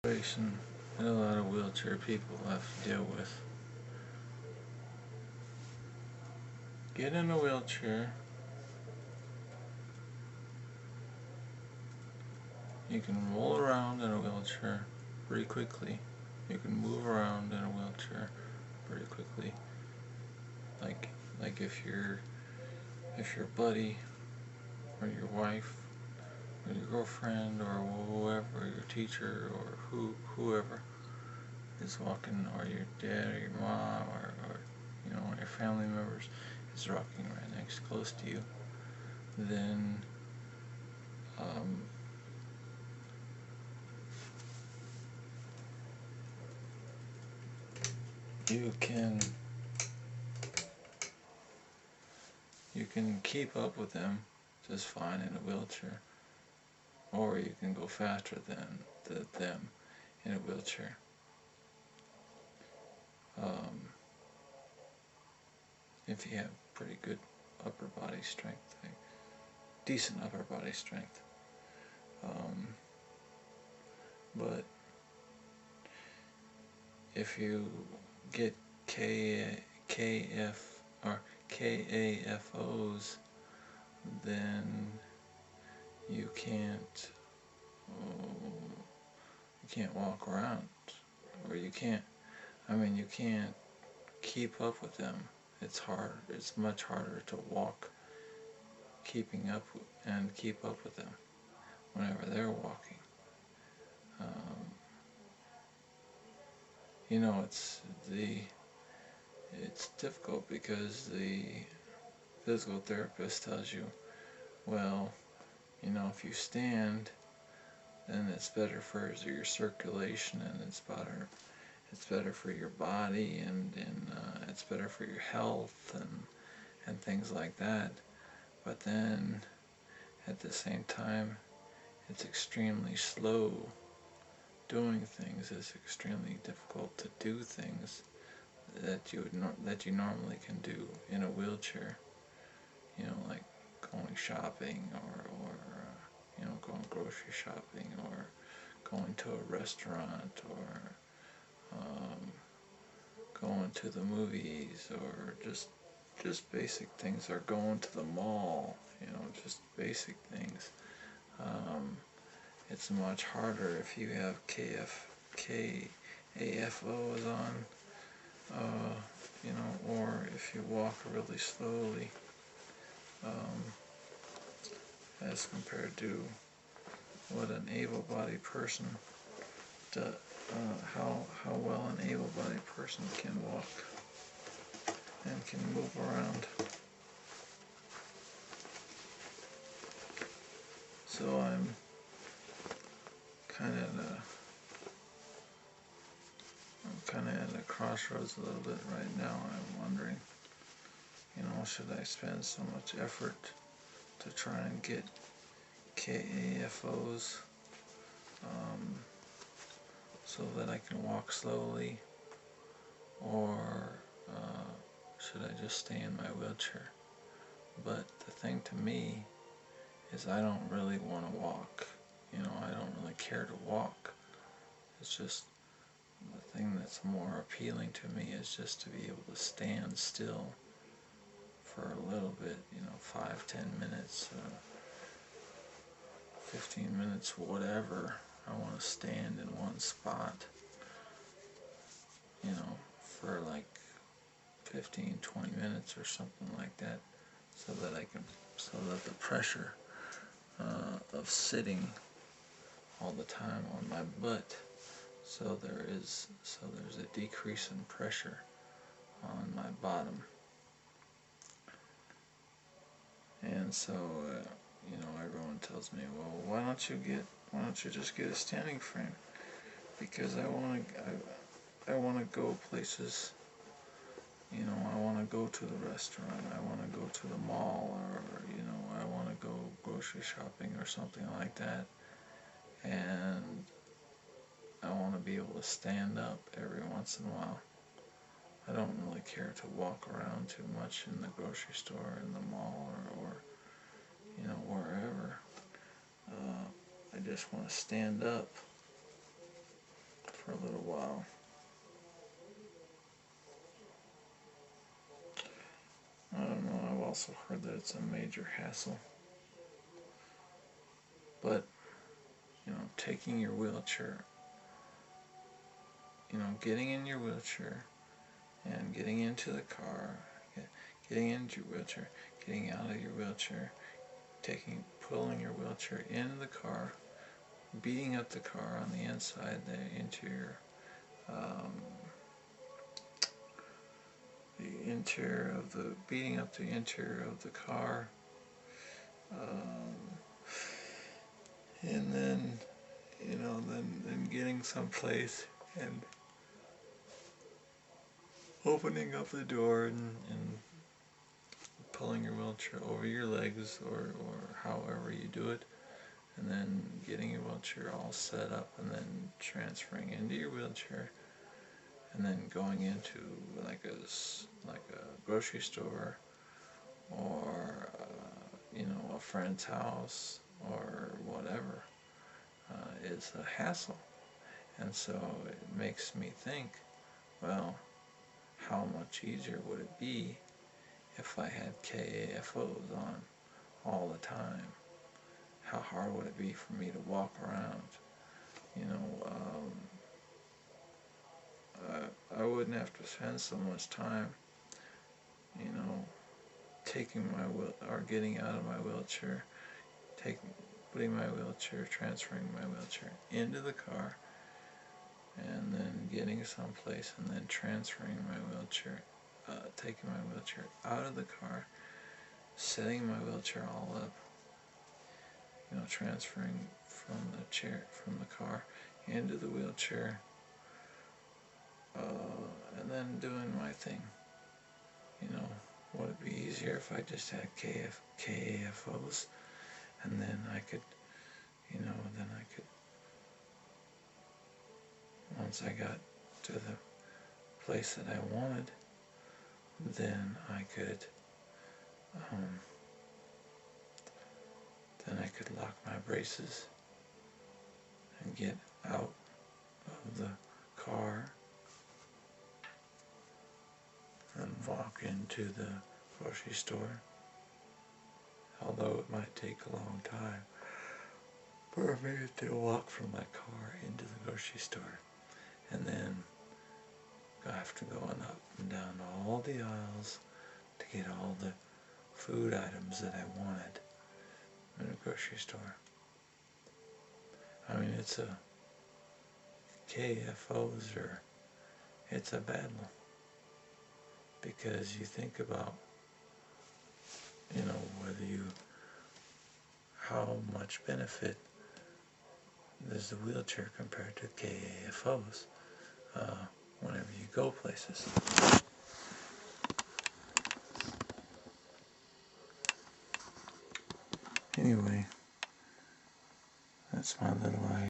Situation that a lot of wheelchair people have to deal with. Get in a wheelchair. You can roll around in a wheelchair pretty quickly. You can move around in a wheelchair pretty quickly. Like if your buddy or your wife or your girlfriend or whoever, your teacher or whoever is walking, or your dad or your mom or one of your family members is rocking right next close to you, then you can keep up with them just fine in a wheelchair, or you can go faster than them in a wheelchair. If you have pretty good upper body strength, like decent upper body strength. But if you get KAFOs, then you can't walk around, or you can't keep up with them. It's hard. It's much harder to walk, keep up with them whenever they're walking. It's difficult because the physical therapist tells you, well, if you stand, then it's better for your circulation, and it's better for your body, and it's better for your health and things like that. But then at the same time, it's extremely slow doing things. It's extremely difficult to do things that you normally can do in a wheelchair. Like going shopping, or going grocery shopping, or going to a restaurant, or going to the movies, or just basic things, or going to the mall. Just basic things. It's much harder if you have KAFOs on, or if you walk really slowly, as compared to what an able-bodied person does, how well an able-bodied person can walk and can move around. So I'm kind of at a crossroads a little bit right now. I'm wondering, should I spend so much effort to try and get KAFOs, so that I can walk slowly, or should I just stay in my wheelchair? But the thing to me is, I don't really want to walk. I don't really care to walk. It's just, the thing that's more appealing to me is just to be able to stand still for a little bit, 5-10 minutes, 15 minutes, whatever. I want to stand in one spot, for like 15-20 minutes or something like that, so that the pressure of sitting all the time on my butt, so there's a decrease in pressure on my bottom. And so everyone tells me, well, why don't you just get a standing frame? Because I want to go places. I want to go to the restaurant, I want to go to the mall, or I want to go grocery shopping or something like that, and I want to be able to stand up every once in a while. I don't really care to walk around too much in the grocery store, in the mall, or wherever. I just want to stand up I don't know, I've also heard that it's a major hassle. But, taking your wheelchair, getting in your wheelchair and getting into the car, getting into your wheelchair, getting out of your wheelchair, pulling your wheelchair into the car, beating up the car on the inside, the interior, beating up the interior of the car, and then, then getting someplace and opening up the door and pulling your wheelchair over your legs or however you do it, and then getting your wheelchair all set up and then transferring into your wheelchair and then going into like a grocery store or a friend's house or whatever is a hassle. And so it makes me think, well, how much easier would it be if I had KAFOs on all the time? How hard would it be for me to walk around? I wouldn't have to spend so much time, getting out of my wheelchair, transferring my wheelchair into the car, and then getting someplace, and then transferring my wheelchair, taking my wheelchair out of the car, setting my wheelchair all up, transferring from the car into the wheelchair, and then doing my thing. Would it be easier if I just had KAFOs, and then I could, once I got to the place that I wanted, then I could lock my braces and get out of the car and walk into the grocery store, although it might take a long time for me to walk from my car into the grocery store, and then after going up and down all the aisles to get all the food items that I wanted in a grocery store. I mean, it's a battle, because you think about, how much benefit does the wheelchair compared to KAFOs whenever you go places. Anyway, that's my little idea.